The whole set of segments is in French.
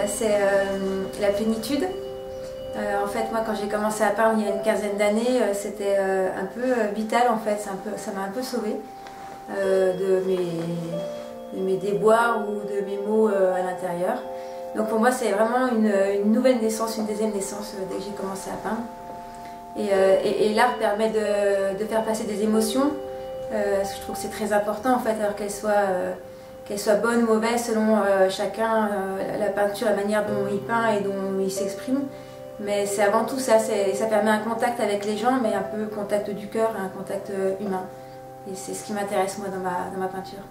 C'est la plénitude. En fait, moi, quand j'ai commencé à peindre il y a une quinzaine d'années, c'était un peu vital, en fait. Ça m'a un peu sauvée de mes déboires ou de mes maux à l'intérieur. Donc pour moi, c'est vraiment une nouvelle naissance, une deuxième naissance dès que j'ai commencé à peindre. Et l'art permet de faire passer des émotions. Je trouve que c'est très important, en fait, alors qu'elles soient bonnes ou mauvaises selon chacun, la peinture, la manière dont il peint et dont il s'exprime. Mais c'est avant tout ça, ça permet un contact avec les gens, mais un peu contact du cœur, un contact humain. Et c'est ce qui m'intéresse moi dans ma peinture.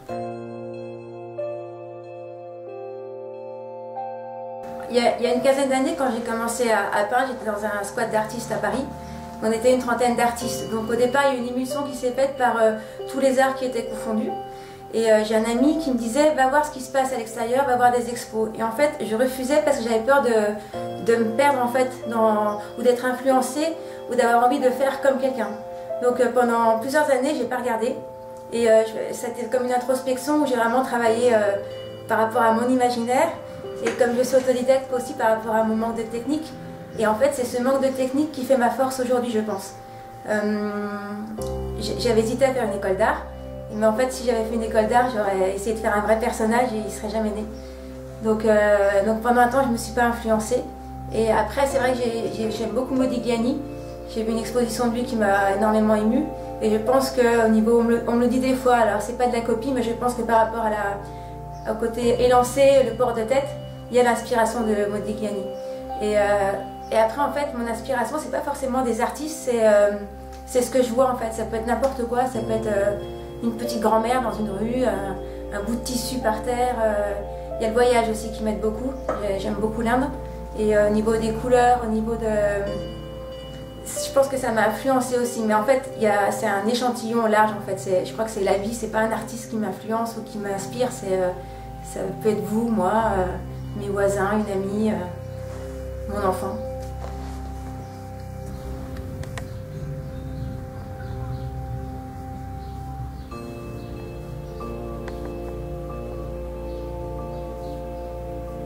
Il y a une quinzaine d'années, quand j'ai commencé à peindre, j'étais dans un squat d'artistes à Paris. On était une trentaine d'artistes. Donc au départ, il y a eu une émulsion qui s'est faite par tous les arts qui étaient confondus. Et j'ai un ami qui me disait, va voir ce qui se passe à l'extérieur, va voir des expos. Et en fait, je refusais parce que j'avais peur de me perdre en fait, ou d'être influencée, ou d'avoir envie de faire comme quelqu'un. Donc pendant plusieurs années, j'ai pas regardé. Et c'était comme une introspection où j'ai vraiment travaillé par rapport à mon imaginaire. Et comme je suis autodidacte aussi par rapport à mon manque de technique. Et en fait, c'est ce manque de technique qui fait ma force aujourd'hui, je pense. J'avais hésité à faire une école d'art. Mais en fait, si j'avais fait une école d'art, j'aurais essayé de faire un vrai personnage et il ne serait jamais né. Donc pendant un temps, je ne me suis pas influencée. Et après, c'est vrai que j'aime beaucoup Modigliani. J'ai vu une exposition de lui qui m'a énormément émue. Et je pense qu'au niveau, on me le dit des fois, alors c'est pas de la copie, mais je pense que par rapport au côté élancé, le port de tête, il y a l'inspiration de Modigliani. Et après, en fait, mon inspiration, c'est pas forcément des artistes, c'est ce que je vois en fait. Ça peut être n'importe quoi, ça peut être une petite grand-mère dans une rue, un bout de tissu par terre. Il y a le voyage aussi qui m'aide beaucoup. J'aime beaucoup l'Inde. Et au niveau des couleurs, au niveau de... Je pense que ça m'a influencé aussi. Mais en fait, c'est un échantillon large en fait. Je crois que c'est la vie, c'est pas un artiste qui m'influence ou qui m'inspire. Ça peut être vous, moi, mes voisins, une amie, mon enfant.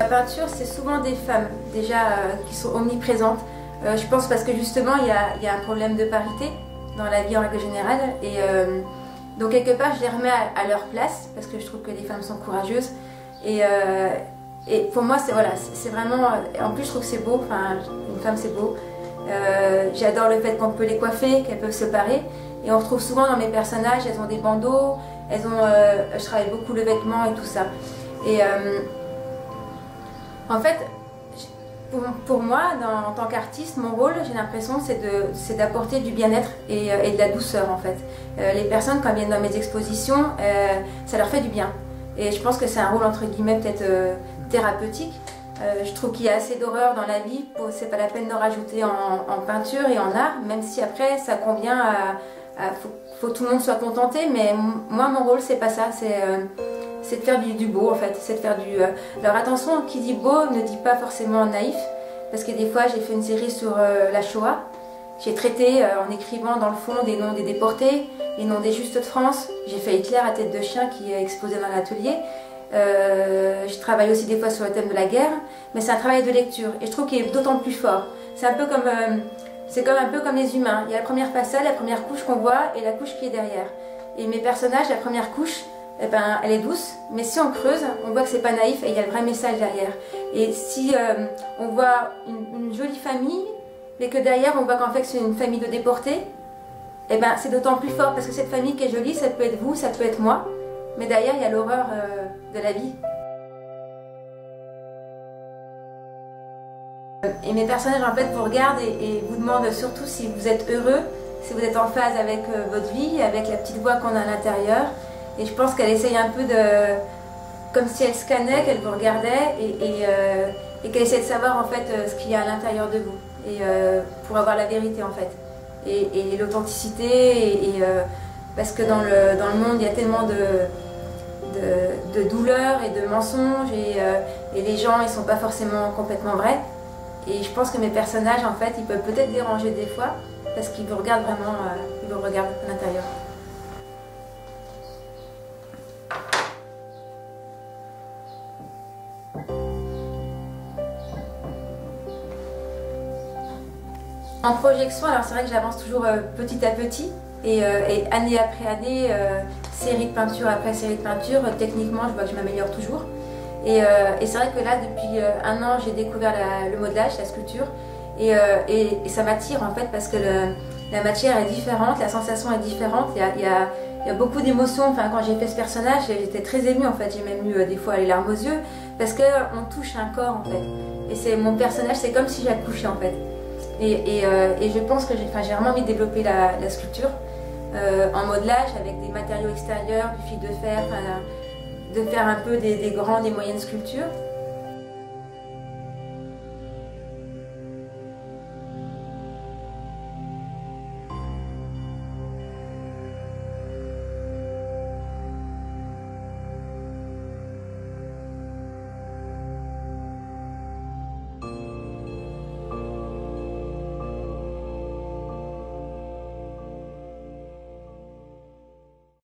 La peinture, c'est souvent des femmes, déjà, qui sont omniprésentes. Je pense parce que justement, il y a un problème de parité dans la vie en règle générale. Et donc, quelque part, je les remets à leur place, parce que je trouve que les femmes sont courageuses. Et pour moi, c'est vraiment... En plus, je trouve que c'est beau, enfin, une femme, c'est beau. J'adore le fait qu'on peut les coiffer, qu'elles peuvent se parer. Et on retrouve souvent dans mes personnages, elles ont des bandeaux, je travaille beaucoup le vêtement et tout ça. Et... en fait, pour moi, en tant qu'artiste, mon rôle, j'ai l'impression, c'est d'apporter du bien-être et de la douceur, en fait. Les personnes, quand elles viennent dans mes expositions, ça leur fait du bien. Et je pense que c'est un rôle, entre guillemets, peut-être thérapeutique. Je trouve qu'il y a assez d'horreur dans la vie, c'est pas la peine d'en rajouter en peinture et en art, même si après, ça convient faut que tout le monde soit contenté, mais moi, mon rôle, c'est pas ça, c'est de faire du beau en fait, c'est de faire du... Alors attention, qui dit beau ne dit pas forcément naïf, parce que des fois j'ai fait une série sur la Shoah, j'ai traité en écrivant dans le fond des noms des déportés, les noms des Justes de France, j'ai fait Hitler à tête de chien qui est exposé dans l'atelier, je travaille aussi des fois sur le thème de la guerre, mais c'est un travail de lecture, et je trouve qu'il est d'autant plus fort. C'est un peu comme... c'est un peu comme les humains, il y a la première façade, la première couche qu'on voit, et la couche qui est derrière. Et mes personnages, la première couche, eh ben, elle est douce, mais si on creuse, on voit que c'est pas naïf et il y a le vrai message derrière. Et si on voit une jolie famille, mais que derrière on voit qu'en fait c'est une famille de déportés, eh ben, c'est d'autant plus fort parce que cette famille qui est jolie, ça peut être vous, ça peut être moi, mais derrière il y a l'horreur de la vie. Et mes personnages en fait vous regardent et vous demandent surtout si vous êtes heureux, si vous êtes en phase avec votre vie, avec la petite voix qu'on a à l'intérieur. Et je pense qu'elle essaye un peu comme si elle scannait, qu'elle vous regardait et qu'elle essaie de savoir en fait ce qu'il y a à l'intérieur de vous. Et pour avoir la vérité en fait. Et l'authenticité, parce que dans le monde il y a tellement de douleur et de mensonges et les gens ils sont pas forcément complètement vrais. Et je pense que mes personnages en fait ils peuvent peut-être déranger des fois parce qu'ils vous regardent vraiment, ils vous regardent à l'intérieur. En projection, alors c'est vrai que j'avance toujours petit à petit et année après année, série de peinture après série de peinture, techniquement je vois que je m'améliore toujours. Et c'est vrai que là depuis un an j'ai découvert le modelage, la sculpture et ça m'attire en fait parce que la matière est différente, la sensation est différente, il y a beaucoup d'émotions. Enfin, quand j'ai fait ce personnage j'étais très émue en fait, j'ai même eu des fois les larmes aux yeux parce qu'on touche un corps en fait. Et c'est mon personnage, c'est comme si j'accouchais en fait. Et je pense que j'ai vraiment envie de développer la sculpture en modelage avec des matériaux extérieurs, du fil de fer, de faire un peu des grandes et moyennes sculptures.